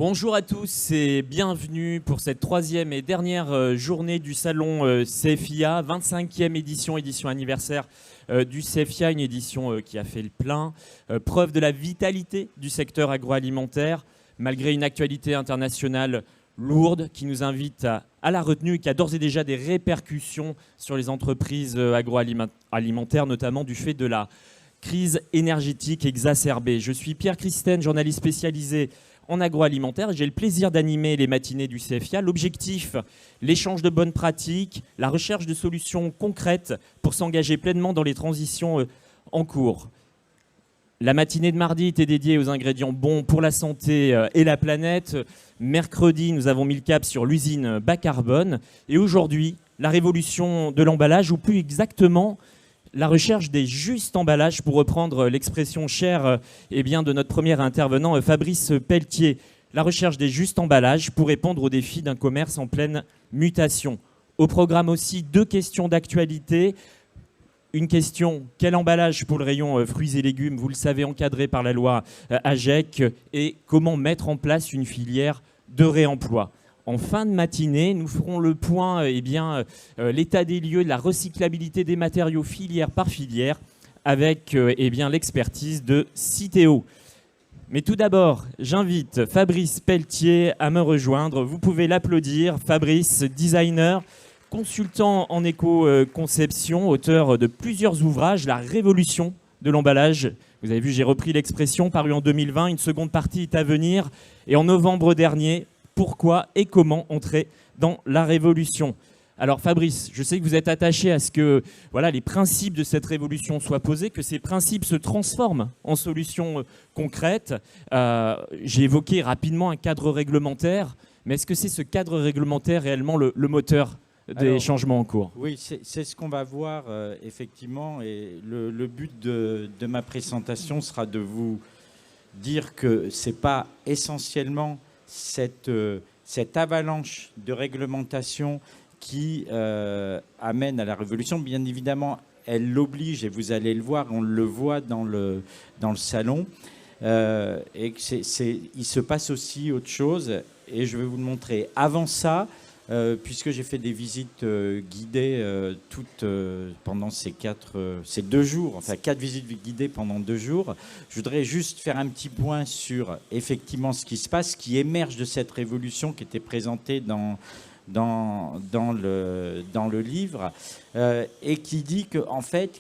Bonjour à tous et bienvenue pour cette troisième et dernière journée du salon CFIA, 25e édition anniversaire du CFIA, une édition qui a fait le plein, preuve de la vitalité du secteur agroalimentaire, malgré une actualité internationale lourde qui nous invite à la retenue et qui a d'ores et déjà des répercussions sur les entreprises agroalimentaires, notamment du fait de la crise énergétique exacerbée. Je suis Pierre Christen, journaliste spécialisé en agroalimentaire, et j'ai le plaisir d'animer les matinées du CFIA. L'objectif, l'échange de bonnes pratiques, la recherche de solutions concrètes pour s'engager pleinement dans les transitions en cours. La matinée de mardi était dédiée aux ingrédients bons pour la santé et la planète. Mercredi, nous avons mis le cap sur l'usine bas carbone. Et aujourd'hui, la révolution de l'emballage, ou plus exactement, la recherche des justes emballages, pour reprendre l'expression chère de notre premier intervenant, Fabrice Pelletier. La recherche des justes emballages pour répondre aux défis d'un commerce en pleine mutation. Au programme aussi, 2 questions d'actualité. Une question, quel emballage pour le rayon fruits et légumes, vous le savez, encadré par la loi AGEC, et comment mettre en place une filière de réemploi. En fin de matinée, nous ferons le point, l'état des lieux de la recyclabilité des matériaux filière par filière avec l'expertise de Citeo. Mais tout d'abord, j'invite Fabrice Pelletier à me rejoindre. Vous pouvez l'applaudir. Fabrice, designer, consultant en éco-conception, auteur de plusieurs ouvrages, La révolution de l'emballage. Vous avez vu, j'ai repris l'expression, paru en 2020. Une seconde partie est à venir. Et en novembre dernier, pourquoi et comment entrer dans la révolution. Alors Fabrice, je sais que vous êtes attaché à ce que les principes de cette révolution soient posés, que ces principes se transforment en solutions concrètes. J'ai évoqué rapidement un cadre réglementaire, mais est-ce que c'est ce cadre réglementaire réellement le moteur des changements en cours? Oui, c'est ce qu'on va voir effectivement, et le but de ma présentation sera de vous dire que ce n'est pas essentiellement cette avalanche de réglementation qui amène à la révolution. Bien évidemment, elle l'oblige, et vous allez le voir, on le voit dans le salon, et il se passe aussi autre chose, et je vais vous le montrer. Avant ça, puisque j'ai fait des visites guidées pendant ces 2 jours, enfin 4 visites guidées pendant 2 jours, je voudrais juste faire un petit point sur effectivement ce qui se passe, ce qui émerge de cette révolution qui était présentée dans le livre, et qui dit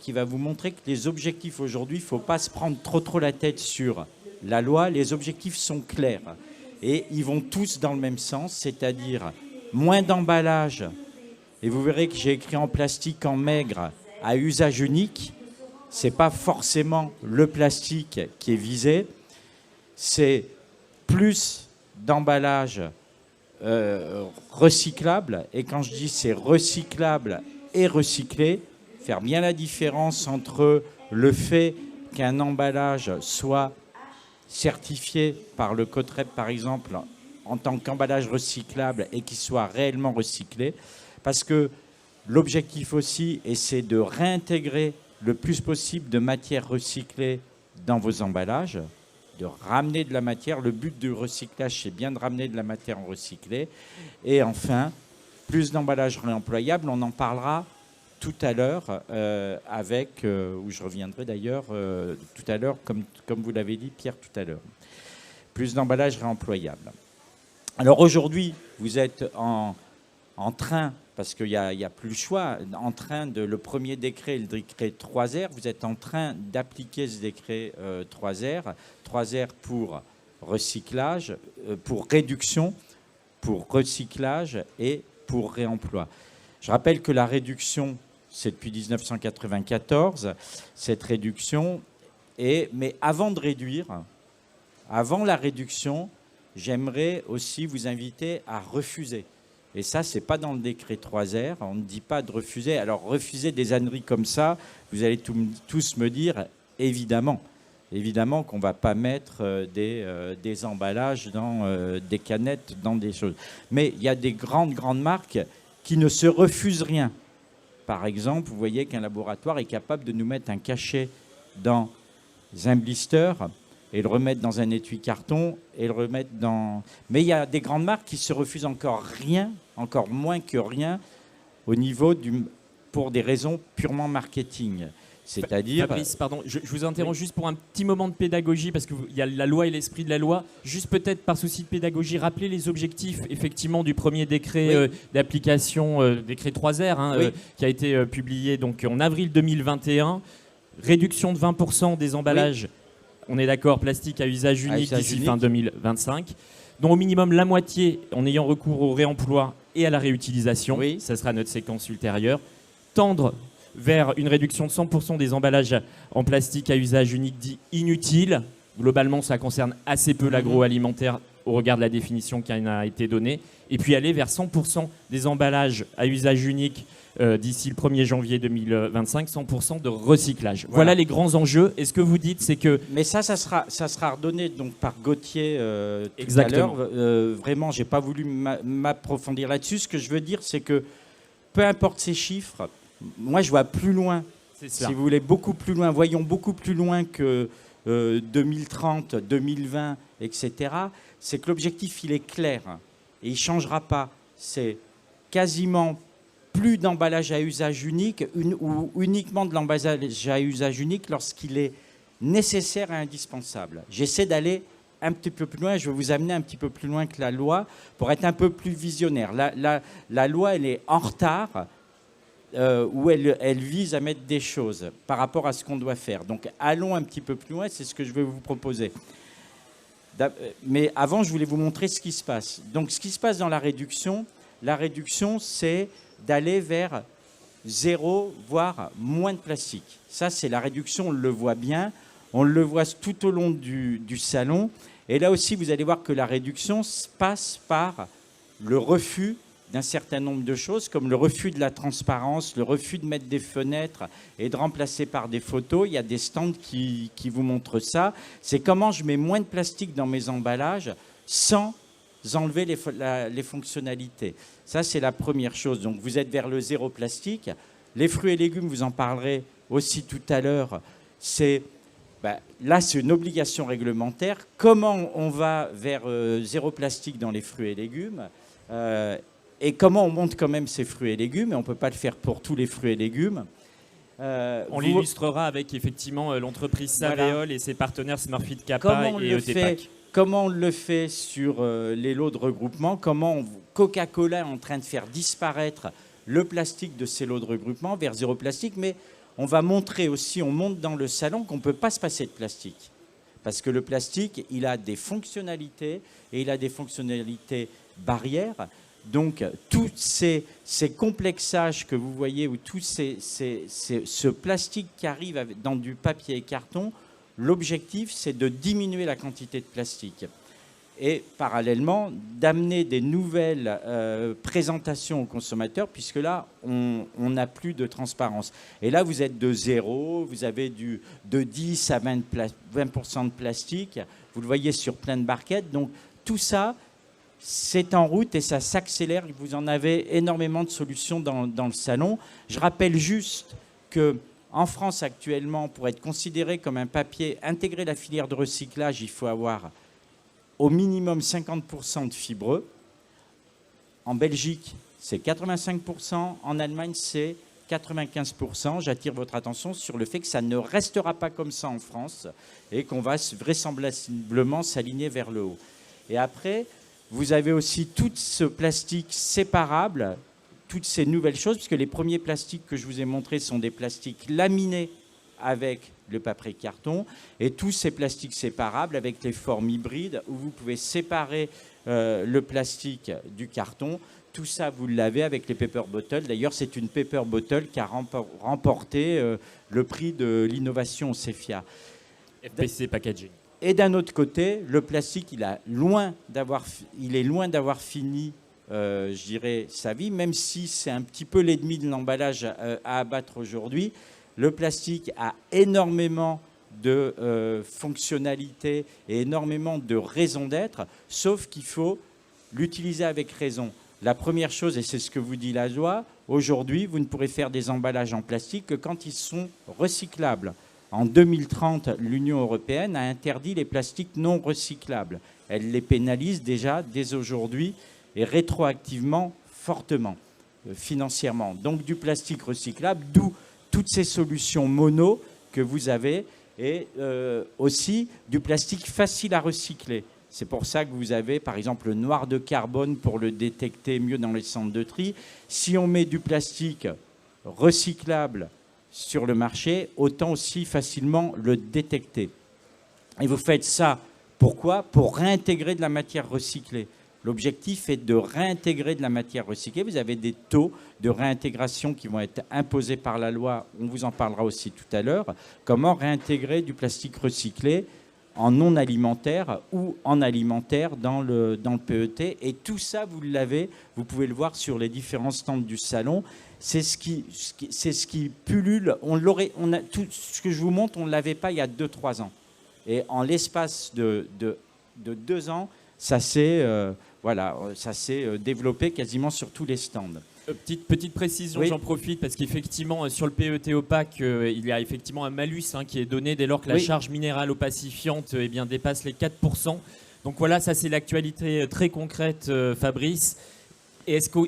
qui va vous montrer que les objectifs aujourd'hui, il ne faut pas se prendre trop la tête sur la loi. Les objectifs sont clairs et ils vont tous dans le même sens, c'est-à-dire moins d'emballage, et vous verrez que j'ai écrit en plastique en maigre à usage unique. Ce n'est pas forcément le plastique qui est visé, c'est plus d'emballage recyclable. Et quand je dis c'est recyclable et recyclé, faire bien la différence entre le fait qu'un emballage soit certifié par le Cotrep, par exemple, en tant qu'emballage recyclable, et qui soit réellement recyclé, parce que l'objectif aussi, et c'est de réintégrer le plus possible de matière recyclée dans vos emballages, de ramener de la matière. Le but du recyclage, c'est bien de ramener de la matière en recyclé. Et enfin, plus d'emballages réemployables, on en parlera tout à l'heure, où je reviendrai d'ailleurs tout à l'heure, comme vous l'avez dit, Pierre, tout à l'heure. Plus d'emballages réemployables. Alors aujourd'hui, vous êtes en train, parce qu'il n'y a plus le choix, le premier décret, le décret 3R, vous êtes en train d'appliquer ce décret 3R. 3R pour recyclage, pour réduction, pour recyclage et pour réemploi. Je rappelle que la réduction, c'est depuis 1994, cette réduction. Mais avant de réduire, avant la réduction, j'aimerais aussi vous inviter à refuser. Et ça, ce n'est pas dans le décret 3R. On ne dit pas de refuser. Alors, refuser des âneries comme ça, vous allez tous me dire, évidemment qu'on ne va pas mettre des emballages dans des canettes, dans des choses. Mais il y a des grandes marques qui ne se refusent rien. Par exemple, vous voyez qu'un laboratoire est capable de nous mettre un cachet dans un blister et le remettre dans un étui carton et le remettre dans... Mais il y a des grandes marques qui se refusent encore moins que rien au niveau pour des raisons purement marketing. C'est-à-dire... Fabrice, pardon, je vous interromps juste pour un petit moment de pédagogie, parce qu'il y a la loi et l'esprit de la loi. Juste peut-être par souci de pédagogie, rappeler les objectifs effectivement du premier décret d'application, décret 3R, qui a été publié donc, en avril 2021. Réduction de 20% des emballages, on est d'accord, plastique à usage unique d'ici fin 2025, dont au minimum la moitié en ayant recours au réemploi et à la réutilisation. Ça sera notre séquence ultérieure. Tendre vers une réduction de 100% des emballages en plastique à usage unique dit inutile. Globalement, ça concerne assez peu l'agroalimentaire au regard de la définition qui en a été donnée. Et puis aller vers 100% des emballages à usage unique d'ici le 1er janvier 2025, 100% de recyclage. Voilà les grands enjeux. Et ce que vous dites, c'est que... Mais ça sera redonné donc, par Gauthier tout à l'heure. Vraiment, je n'ai pas voulu m'approfondir là-dessus. Ce que je veux dire, c'est que peu importe ces chiffres, moi, je vois plus loin, si vous voulez, beaucoup plus loin. Voyons beaucoup plus loin que 2030, 2020, etc. C'est que l'objectif, il est clair et il ne changera pas. C'est quasiment plus d'emballage à usage unique ou uniquement de l'emballage à usage unique lorsqu'il est nécessaire et indispensable. J'essaie d'aller un petit peu plus loin. Je vais vous amener un petit peu plus loin que la loi pour être un peu plus visionnaire. La loi, elle est en retard. Où elle vise à mettre des choses par rapport à ce qu'on doit faire. Donc allons un petit peu plus loin, c'est ce que je vais vous proposer. Mais avant, je voulais vous montrer ce qui se passe. Donc ce qui se passe dans la réduction, c'est d'aller vers 0, voire moins de plastique. Ça, c'est la réduction, on le voit bien, on le voit tout au long du salon. Et là aussi, vous allez voir que la réduction passe par le refus d'un certain nombre de choses, comme le refus de la transparence, le refus de mettre des fenêtres et de remplacer par des photos. Il y a des stands qui vous montrent ça. C'est comment je mets moins de plastique dans mes emballages sans enlever les fonctionnalités. Ça, c'est la première chose. Donc, vous êtes vers le zéro plastique. Les fruits et légumes, vous en parlerez aussi tout à l'heure. Là, c'est une obligation réglementaire. Comment on va vers zéro plastique dans les fruits et légumes et comment on monte quand même ces fruits et légumes, et on ne peut pas le faire pour tous les fruits et légumes. On l'illustrera avec effectivement l'entreprise Saveol et ses partenaires Smurfit Kappa et ETPAC. Comment on le fait sur les lots de regroupement? Comment Coca-Cola est en train de faire disparaître le plastique de ces lots de regroupement vers zéro plastique, mais on va montrer aussi, on monte dans le salon qu'on ne peut pas se passer de plastique. Parce que le plastique, il a des fonctionnalités, et il a des fonctionnalités barrières. Donc, tous ces complexages que vous voyez, ou tout ce plastique qui arrive dans du papier et carton, l'objectif, c'est de diminuer la quantité de plastique. Et parallèlement, d'amener des nouvelles présentations aux consommateurs, puisque là, on n'a plus de transparence. Et là, vous êtes de 0, vous avez de 10 à 20% de plastique, vous le voyez sur plein de barquettes. Donc, tout ça, c'est en route et ça s'accélère. Vous en avez énormément de solutions dans le salon. Je rappelle juste qu'en France actuellement, pour être considéré comme un papier, intégrer la filière de recyclage, il faut avoir au minimum 50% de fibreux. En Belgique, c'est 85%. En Allemagne, c'est 95%. J'attire votre attention sur le fait que ça ne restera pas comme ça en France et qu'on va vraisemblablement s'aligner vers le haut. Et après, vous avez aussi tout ce plastique séparable, toutes ces nouvelles choses, puisque les premiers plastiques que je vous ai montrés sont des plastiques laminés avec le papier carton, et tous ces plastiques séparables avec les formes hybrides, où vous pouvez séparer le plastique du carton. Tout ça, vous l'avez avec les paper bottles. D'ailleurs, c'est une paper bottle qui a remporté le prix de l'innovation au CEFIA. FPC Packaging. Et d'un autre côté, le plastique, il est loin d'avoir fini, je dirais, sa vie, même si c'est un petit peu l'ennemi de l'emballage à abattre aujourd'hui. Le plastique a énormément de fonctionnalités et énormément de raisons d'être, sauf qu'il faut l'utiliser avec raison. La première chose, et c'est ce que vous dit la loi, aujourd'hui, vous ne pourrez faire des emballages en plastique que quand ils sont recyclables. En 2030, l'Union européenne a interdit les plastiques non recyclables. Elle les pénalise déjà dès aujourd'hui et rétroactivement fortement, financièrement. Donc du plastique recyclable, d'où toutes ces solutions mono que vous avez, et aussi du plastique facile à recycler. C'est pour ça que vous avez, par exemple, le noir de carbone pour le détecter mieux dans les centres de tri. Si on met du plastique recyclable sur le marché, autant aussi facilement le détecter. Et vous faites ça, pourquoi? Pour réintégrer de la matière recyclée. L'objectif est de réintégrer de la matière recyclée. Vous avez des taux de réintégration qui vont être imposés par la loi. On vous en parlera aussi tout à l'heure. Comment réintégrer du plastique recyclé en non alimentaire ou en alimentaire dans le PET. Et tout ça, vous l'avez, vous pouvez le voir sur les différents stands du salon. C'est ce qui pullule. Tout ce que je vous montre, on ne l'avait pas il y a 2-3 ans. Et en l'espace de 2 ans, ça s'est développé quasiment sur tous les stands. Petite précision, oui. J'en profite parce qu'effectivement sur le PET opaque, il y a effectivement un malus qui est donné dès lors que la charge minérale opacifiante dépasse les 4%. Donc voilà, ça c'est l'actualité très concrète, Fabrice. Et est-ce que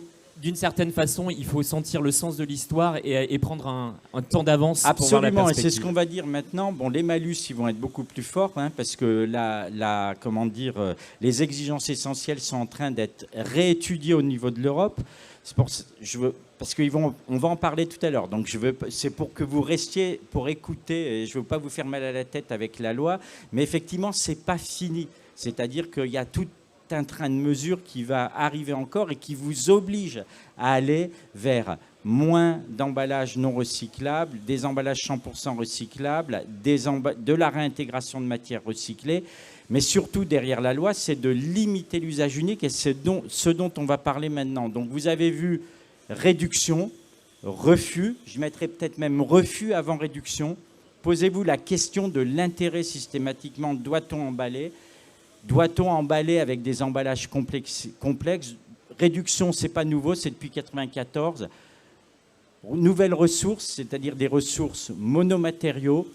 d'une certaine façon, il faut sentir le sens de l'histoire et prendre un temps d'avance pour voir la perspective? Absolument, et c'est ce qu'on va dire maintenant. Bon, les malus, ils vont être beaucoup plus forts parce que les exigences essentielles sont en train d'être réétudiées au niveau de l'Europe. Parce qu'on va en parler tout à l'heure. Donc c'est pour que vous restiez pour écouter. Et je ne veux pas vous faire mal à la tête avec la loi, mais effectivement, c'est pas fini. C'est-à-dire qu'il y a tout un train de mesures qui va arriver encore et qui vous oblige à aller vers moins d'emballages non recyclables, des emballages 100% recyclables, de la réintégration de matières recyclées. Mais surtout, derrière la loi, c'est de limiter l'usage unique et c'est ce dont on va parler maintenant. Donc vous avez vu réduction, refus, je mettrais peut-être même refus avant réduction. Posez-vous la question de l'intérêt systématiquement. Doit-on emballer ? Doit-on emballer avec des emballages complexes? Réduction, ce n'est pas nouveau, c'est depuis 1994. Nouvelles ressources, c'est-à-dire des ressources monomatériaux,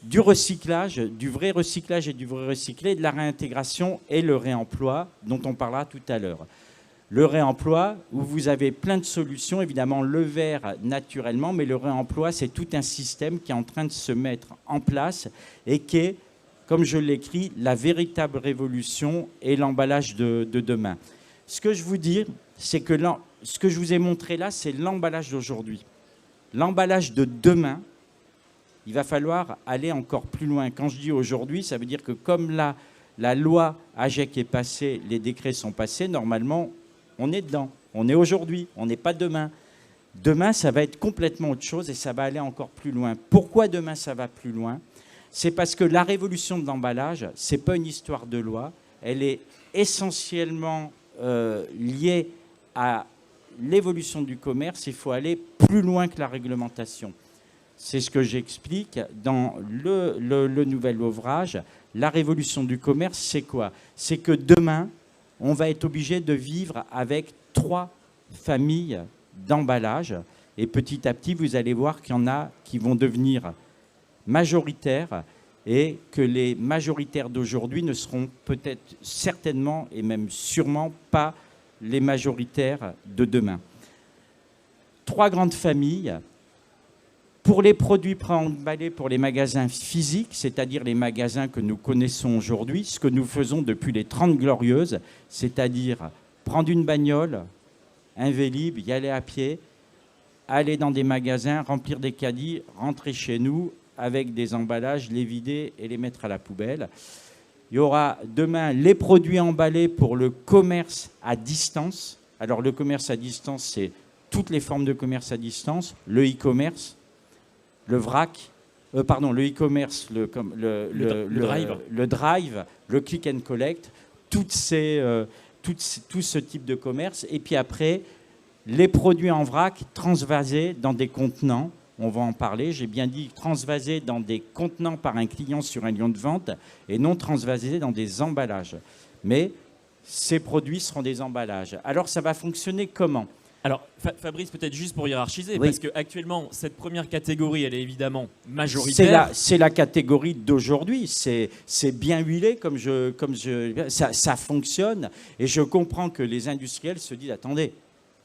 du recyclage, du vrai recyclage et du vrai recyclé, de la réintégration et le réemploi, dont on parlera tout à l'heure. Le réemploi, où vous avez plein de solutions, évidemment le verre naturellement, mais le réemploi, c'est tout un système qui est en train de se mettre en place et qui est, comme je l'écris, la véritable révolution et l'emballage de demain. Ce que je vous dis, c'est que ce que je vous ai montré là, c'est l'emballage d'aujourd'hui. L'emballage de demain, il va falloir aller encore plus loin. Quand je dis aujourd'hui, ça veut dire que comme la loi AGEC est passée, les décrets sont passés, normalement, on est dedans. On est aujourd'hui, on n'est pas demain. Demain, ça va être complètement autre chose et ça va aller encore plus loin. Pourquoi demain, ça va plus loin ? C'est parce que la révolution de l'emballage, ce n'est pas une histoire de loi. Elle est essentiellement liée à l'évolution du commerce. Il faut aller plus loin que la réglementation. C'est ce que j'explique dans le nouvel ouvrage. La révolution du commerce, c'est quoi? C'est que demain, on va être obligé de vivre avec 3 familles d'emballages. Et petit à petit, vous allez voir qu'il y en a qui vont devenir majoritaires et que les majoritaires d'aujourd'hui ne seront peut-être certainement et même sûrement pas les majoritaires de demain. 3 grandes familles. Pour les produits préemballés, pour les magasins physiques, c'est-à-dire les magasins que nous connaissons aujourd'hui, ce que nous faisons depuis les 30 Glorieuses, c'est-à-dire prendre une bagnole, un Vélib, y aller à pied, aller dans des magasins, remplir des caddies, rentrer chez nous avec des emballages, les vider et les mettre à la poubelle. Il y aura demain les produits emballés pour le commerce à distance. Alors le commerce à distance, c'est toutes les formes de commerce à distance, le e-commerce, le vrac, le e-commerce, le drive, le click and collect, tout ce type de commerce. Et puis après, les produits en vrac transvasés dans des contenants. On va en parler. J'ai bien dit transvasés dans des contenants par un client sur un lieu de vente et non transvasés dans des emballages. Mais ces produits seront des emballages. Alors ça va fonctionner comment ? Alors, Fabrice, peut-être juste pour hiérarchiser, Oui. parce qu'actuellement, cette première catégorie, elle est évidemment majoritaire. C'est la catégorie d'aujourd'hui. C'est bien huilé, ça fonctionne. Et je comprends que les industriels se disent, attendez,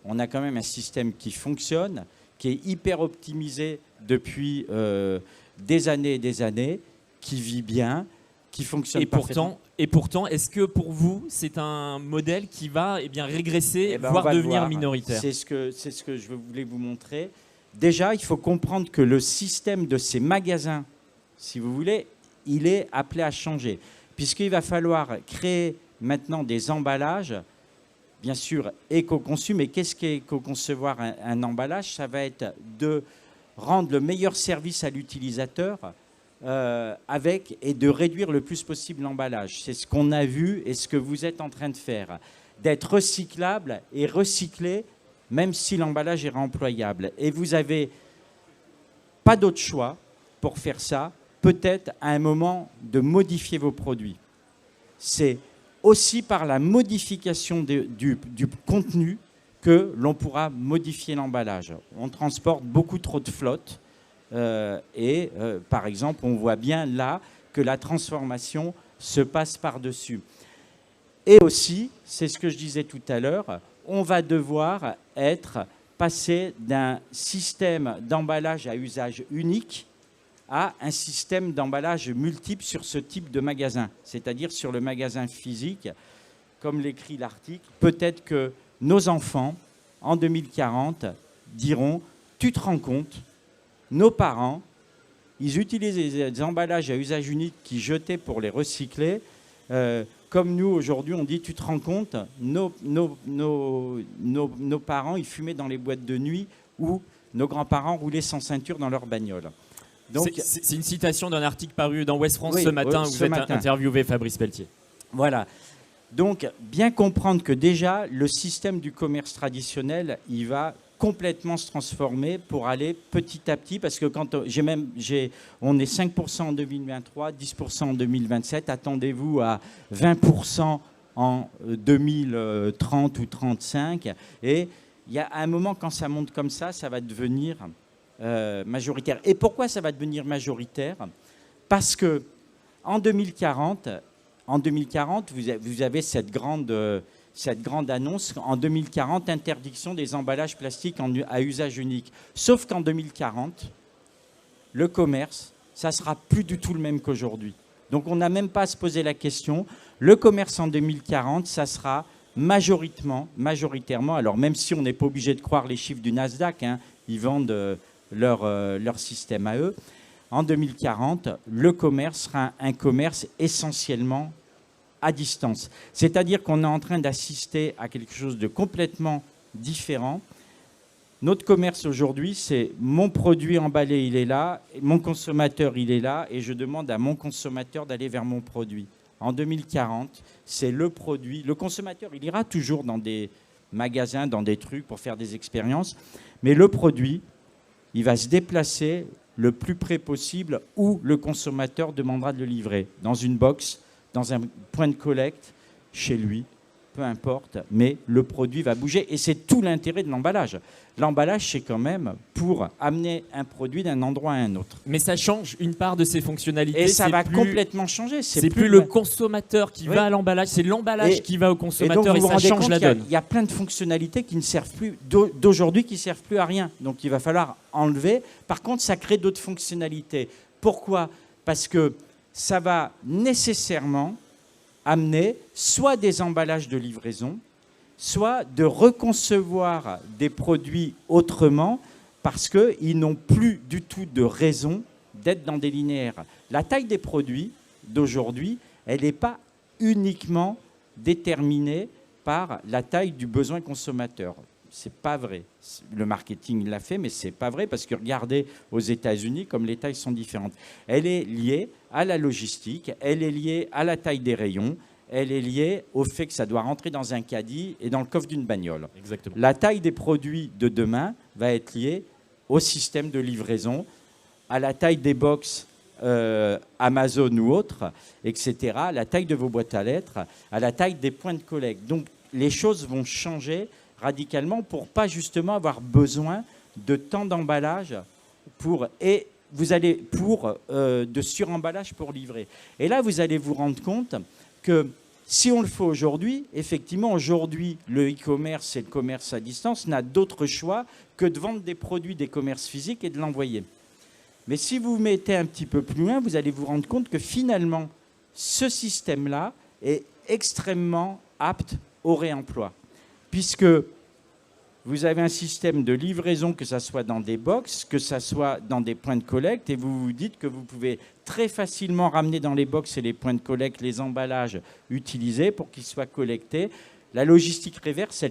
on a quand même un système qui fonctionne, qui est hyper optimisé depuis des années et des années, qui vit bien, qui fonctionne parfaitement. Et pourtant, est-ce que pour vous, c'est un modèle qui va régresser, Eh ben, voire on va le devenir voir. minoritaire? C'est ce que je voulais vous montrer. Déjà, il faut comprendre que le système de ces magasins, si vous voulez, il est appelé à changer. Puisqu'il va falloir créer maintenant des emballages, bien sûr, éco-conçus. Mais qu'est-ce qu'est éco-concevoir un emballage? Ça va être de rendre le meilleur service à l'utilisateur et de réduire le plus possible l'emballage. C'est ce qu'on a vu et ce que vous êtes en train de faire. D'être recyclable et recyclé, même si l'emballage est réemployable. Et vous n'avez pas d'autre choix pour faire ça, peut-être à un moment de modifier vos produits. C'est aussi par la modification du contenu que l'on pourra modifier l'emballage. On transporte beaucoup trop de flotte par exemple, on voit bien là que la transformation se passe par-dessus. Et aussi, c'est ce que je disais tout à l'heure, on va devoir passer d'un système d'emballage à usage unique à un système d'emballage multiple sur ce type de magasin, c'est-à-dire sur le magasin physique. Comme l'écrit l'article, peut-être que nos enfants, en 2040, diront « Tu te rends compte, nos parents, ils utilisent des emballages à usage unique qu'ils jetaient pour les recycler. Comme nous, aujourd'hui, on dit, tu te rends compte, nos parents, ils fumaient dans les boîtes de nuit ou nos grands-parents roulaient sans ceinture dans leur bagnole. » C'est une citation d'un article paru dans Ouest France ce matin, où vous êtes interviewé Fabrice Pelletier. Voilà. Donc, bien comprendre que déjà, le système du commerce traditionnel, il va complètement se transformer pour aller petit à petit, parce que quand on est 5% en 2023, 10% en 2027, attendez-vous à 20% en 2030 ou 35, et il y a un moment quand ça monte comme ça va devenir majoritaire. Et pourquoi ça va devenir majoritaire? Parce que en 2040, vous avez cette grande annonce, en 2040, interdiction des emballages plastiques à usage unique. Sauf qu'en 2040, le commerce, ça ne sera plus du tout le même qu'aujourd'hui. Donc on n'a même pas à se poser la question. Le commerce en 2040, ça sera majoritairement, alors même si on n'est pas obligé de croire les chiffres du Nasdaq, hein, ils vendent leur système à eux, en 2040, le commerce sera un commerce essentiellement à distance. C'est-à-dire qu'on est en train d'assister à quelque chose de complètement différent. Notre commerce aujourd'hui, c'est mon produit emballé, il est là, mon consommateur, il est là, et je demande à mon consommateur d'aller vers mon produit. En 2040, c'est le produit. Le consommateur, il ira toujours dans des magasins, dans des trucs pour faire des expériences, mais le produit, il va se déplacer le plus près possible où le consommateur demandera de le livrer, dans une box, dans un point de collecte, chez lui, peu importe, mais le produit va bouger. Et c'est tout l'intérêt de l'emballage. L'emballage, c'est quand même pour amener un produit d'un endroit à un autre. Mais ça change une part de ses fonctionnalités. Et ça va complètement changer. C'est plus le consommateur qui va à l'emballage, c'est l'emballage qui va au consommateur, et ça change la donne. Il y a plein de fonctionnalités qui ne servent plus, d'aujourd'hui, qui ne servent plus à rien. Donc il va falloir enlever. Par contre, ça crée d'autres fonctionnalités. Pourquoi? Parce que ça va nécessairement amener soit des emballages de livraison, soit de reconcevoir des produits autrement, parce qu'ils n'ont plus du tout de raison d'être dans des linéaires. La taille des produits d'aujourd'hui, elle n'est pas uniquement déterminée par la taille du besoin consommateur. C'est pas vrai. Le marketing l'a fait, mais c'est pas vrai, parce que regardez aux États-Unis comme les tailles sont différentes. Elle est liée à la logistique, elle est liée à la taille des rayons, elle est liée au fait que ça doit rentrer dans un caddie et dans le coffre d'une bagnole. Exactement. La La taille des produits de demain va être liée au système de livraison, à la taille des box Amazon ou autres, etc., à la taille de vos boîtes à lettres, à la taille des points de collecte. Donc les choses vont changer radicalement pour pas justement avoir besoin de tant d'emballage de suremballage pour livrer. Et là, vous allez vous rendre compte que si on le fait aujourd'hui, effectivement, aujourd'hui, le e-commerce et le commerce à distance n'a d'autre choix que de vendre des produits des commerces physiques et de l'envoyer. Mais si vous mettez un petit peu plus loin, vous allez vous rendre compte que finalement, ce système-là est extrêmement apte au réemploi, puisque vous avez un système de livraison, que ce soit dans des box, que ce soit dans des points de collecte, et vous vous dites que vous pouvez très facilement ramener dans les box et les points de collecte les emballages utilisés pour qu'ils soient collectés. La logistique reverse,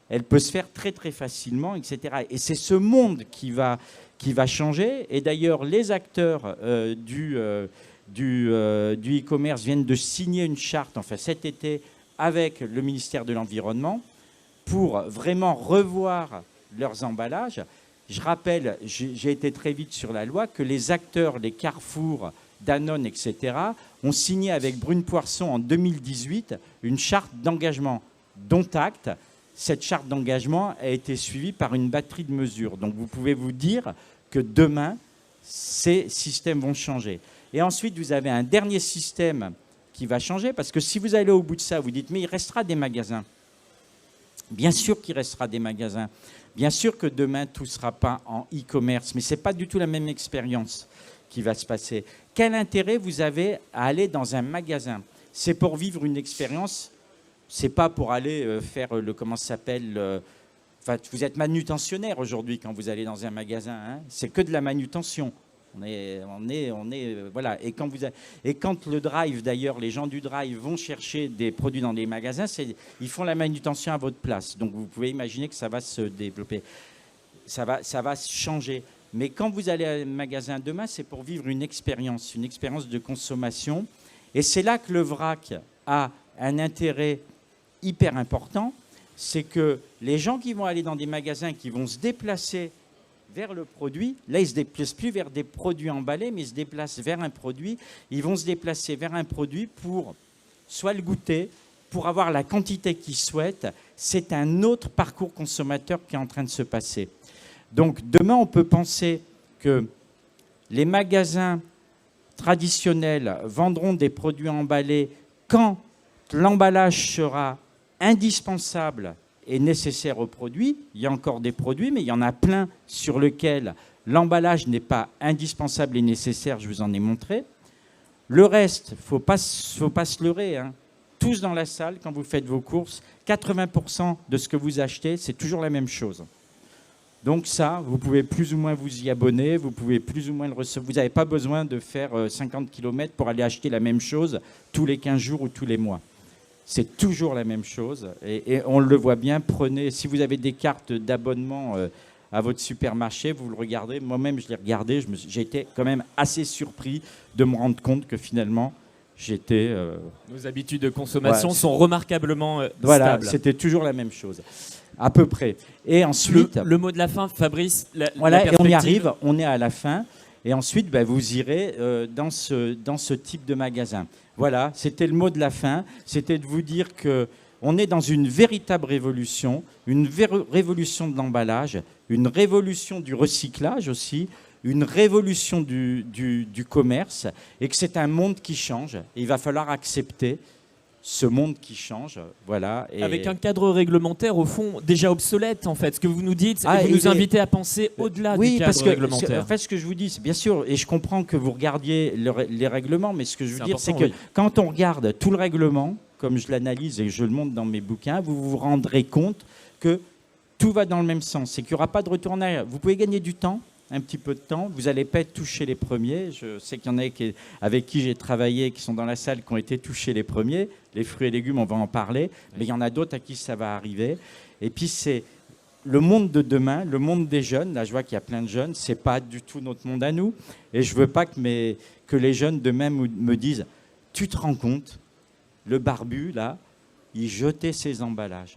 elle peut se faire très très facilement, etc. Et c'est ce monde qui va changer. Et d'ailleurs, les acteurs du e-commerce viennent de signer une charte, enfin cet été, avec le ministère de l'Environnement, pour vraiment revoir leurs emballages. Je rappelle, j'ai été très vite sur la loi, que les acteurs, les Carrefour, Danone, etc., ont signé avec Brune Poirson en 2018 une charte d'engagement dont acte. Cette charte d'engagement a été suivie par une batterie de mesures. Donc vous pouvez vous dire que demain, ces systèmes vont changer. Et ensuite, vous avez un dernier système qui va changer, parce que si vous allez au bout de ça, vous dites, mais il restera des magasins. Bien sûr qu'il restera des magasins. Bien sûr que demain, tout ne sera pas en e-commerce, mais ce n'est pas du tout la même expérience qui va se passer. Quel intérêt vous avez à aller dans un magasin? C'est pour vivre une expérience, ce n'est pas pour aller faire comment ça s'appelle enfin, vous êtes manutentionnaire aujourd'hui quand vous allez dans un magasin. Hein, c'est que de la manutention. Voilà. Et quand le drive, d'ailleurs, les gens du drive vont chercher des produits dans les magasins, ils font la manutention à votre place. Donc vous pouvez imaginer que ça va se développer, ça va changer. Mais quand vous allez à un magasin demain, c'est pour vivre une expérience de consommation. Et c'est là que le vrac a un intérêt hyper important, c'est que les gens qui vont aller dans des magasins, qui vont se déplacer vers le produit. Là, ils ne se déplacent plus vers des produits emballés, mais ils se déplacent vers un produit. Ils vont se déplacer vers un produit pour soit le goûter, pour avoir la quantité qu'ils souhaitent. C'est un autre parcours consommateur qui est en train de se passer. Donc, demain, on peut penser que les magasins traditionnels vendront des produits emballés quand l'emballage sera indispensable est nécessaire au produit. Il y a encore des produits, mais il y en a plein sur lesquels l'emballage n'est pas indispensable et nécessaire, je vous en ai montré. Le reste, il ne faut pas se leurrer. Hein. Tous dans la salle, quand vous faites vos courses, 80% de ce que vous achetez, c'est toujours la même chose. Donc ça, vous pouvez plus ou moins vous y abonner, vous pouvez plus ou moins le recevoir. Vous n'avez pas besoin de faire 50 km pour aller acheter la même chose tous les 15 jours ou tous les mois. C'est toujours la même chose et on le voit bien. Prenez, si vous avez des cartes d'abonnement à votre supermarché, vous le regardez. Moi-même, je l'ai regardé. J'ai été quand même assez surpris de me rendre compte que finalement, j'étais... Nos habitudes de consommation sont remarquablement stables. C'était toujours la même chose, à peu près. Et ensuite... Le mot de la fin, Fabrice, voilà, et on y arrive, on est à la fin. Et ensuite, vous irez dans ce type de magasin. Voilà, c'était le mot de la fin. C'était de vous dire qu'on est dans une véritable révolution, une révolution de l'emballage, une révolution du recyclage aussi, une révolution du commerce, et que c'est un monde qui change. Et il va falloir accepter ce monde qui change, voilà. Et avec un cadre réglementaire, au fond, déjà obsolète, en fait. Ce que vous nous dites, vous nous invitez à penser au-delà du cadre réglementaire. En fait, ce que je vous dis, c'est bien sûr, et je comprends que vous regardiez les règlements, mais ce que je veux dire, c'est que quand on regarde tout le règlement, comme je l'analyse et je le montre dans mes bouquins, vous vous rendrez compte que tout va dans le même sens. C'est qu'il n'y aura pas de retour en arrière. Vous pouvez gagner du temps, un petit peu de temps. Vous n'allez pas être touchés les premiers. Je sais qu'il y en a avec qui j'ai travaillé, qui sont dans la salle, qui ont été touchés les premiers. Les fruits et légumes, on va en parler. Mais il y en a d'autres à qui ça va arriver. Et puis, c'est le monde de demain, le monde des jeunes. Là, je vois qu'il y a plein de jeunes. Ce n'est pas du tout notre monde à nous. Et je ne veux pas que les jeunes demain me disent « Tu te rends compte, le barbu, là, il jetait ses emballages. »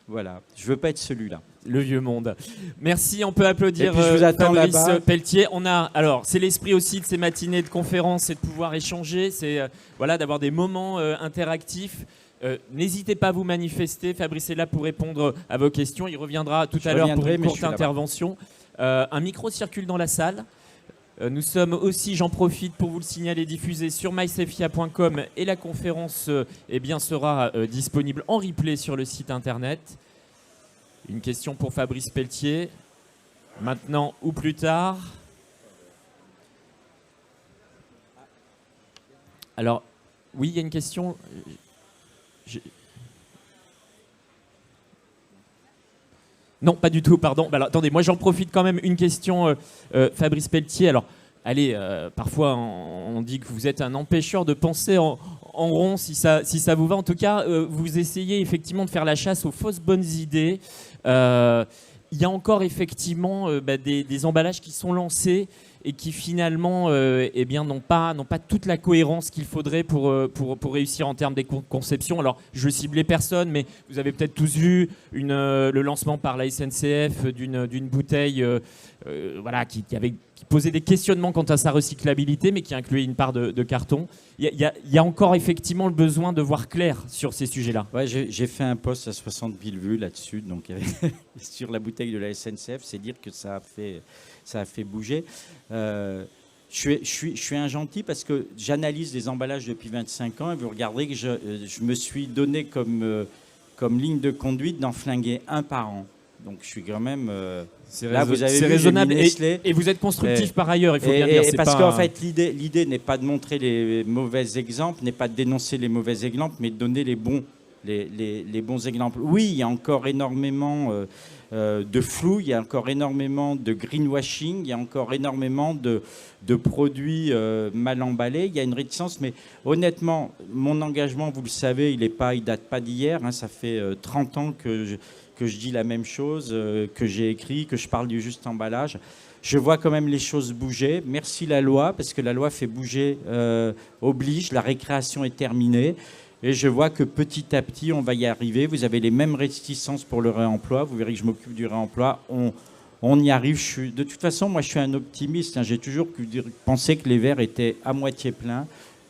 Voilà, je ne veux pas être celui-là. Le vieux monde. Merci, on peut applaudir Fabrice Pelletier. Alors, c'est l'esprit aussi de ces matinées de conférences, c'est de pouvoir échanger, c'est d'avoir des moments interactifs. N'hésitez pas à vous manifester. Fabrice est là pour répondre à vos questions. Il reviendra tout à l'heure pour une courte intervention. Un micro circule dans la salle. Nous sommes aussi, j'en profite pour vous le signaler, diffusés sur mysefia.com et la conférence sera disponible en replay sur le site internet. Une question pour Fabrice Pelletier, maintenant ou plus tard. Alors, oui, il y a une question. Non, pas du tout, pardon. Alors, attendez, moi j'en profite quand même. Une question, Fabrice Pelletier. Alors, allez, parfois on dit que vous êtes un empêcheur de penser en rond, si ça vous va. En tout cas, vous essayez effectivement de faire la chasse aux fausses bonnes idées. Il y a encore effectivement des emballages qui sont lancés et qui finalement n'ont pas toute la cohérence qu'il faudrait pour réussir en termes de conception. Alors, je ne ciblais personne, mais vous avez peut-être tous vu le lancement par la SNCF d'une bouteille qui posait des questionnements quant à sa recyclabilité, mais qui incluait une part de carton. Il y a encore effectivement le besoin de voir clair sur ces sujets-là. Ouais, j'ai fait un post à 60 000 vues là-dessus, donc sur la bouteille de la SNCF, c'est dire que ça a fait bouger. Je suis un gentil parce que j'analyse les emballages depuis 25 ans et vous regarderez que je me suis donné comme ligne de conduite d'en flinguer un par an. Donc je suis quand même... c'est raisonnable et vous êtes constructif par ailleurs, il faut bien dire. Parce qu'en fait, l'idée n'est pas de montrer les mauvais exemples, n'est pas de dénoncer les mauvais exemples, mais de donner les bons exemples. Oui, il y a encore énormément de flou, il y a encore énormément de greenwashing, il y a encore énormément de produits mal emballés, il y a une réticence, mais honnêtement, mon engagement, vous le savez, il date pas d'hier, hein, ça fait 30 ans que je dis la même chose, que j'ai écrit, que je parle du juste emballage. Je vois quand même les choses bouger. Merci la loi, parce que la loi fait bouger, oblige, la récréation est terminée. Et je vois que petit à petit, on va y arriver. Vous avez les mêmes réticences pour le réemploi. Vous verrez que je m'occupe du réemploi. On y arrive. De toute façon, moi, je suis un optimiste, hein. J'ai toujours pensé que les verres étaient à moitié pleins.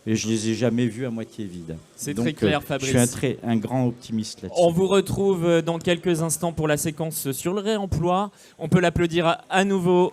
Et je ne les ai jamais vus à moitié vides. C'est très clair, Fabrice. Je suis un grand optimiste là-dessus. On vous retrouve dans quelques instants pour la séquence sur le réemploi. On peut l'applaudir à nouveau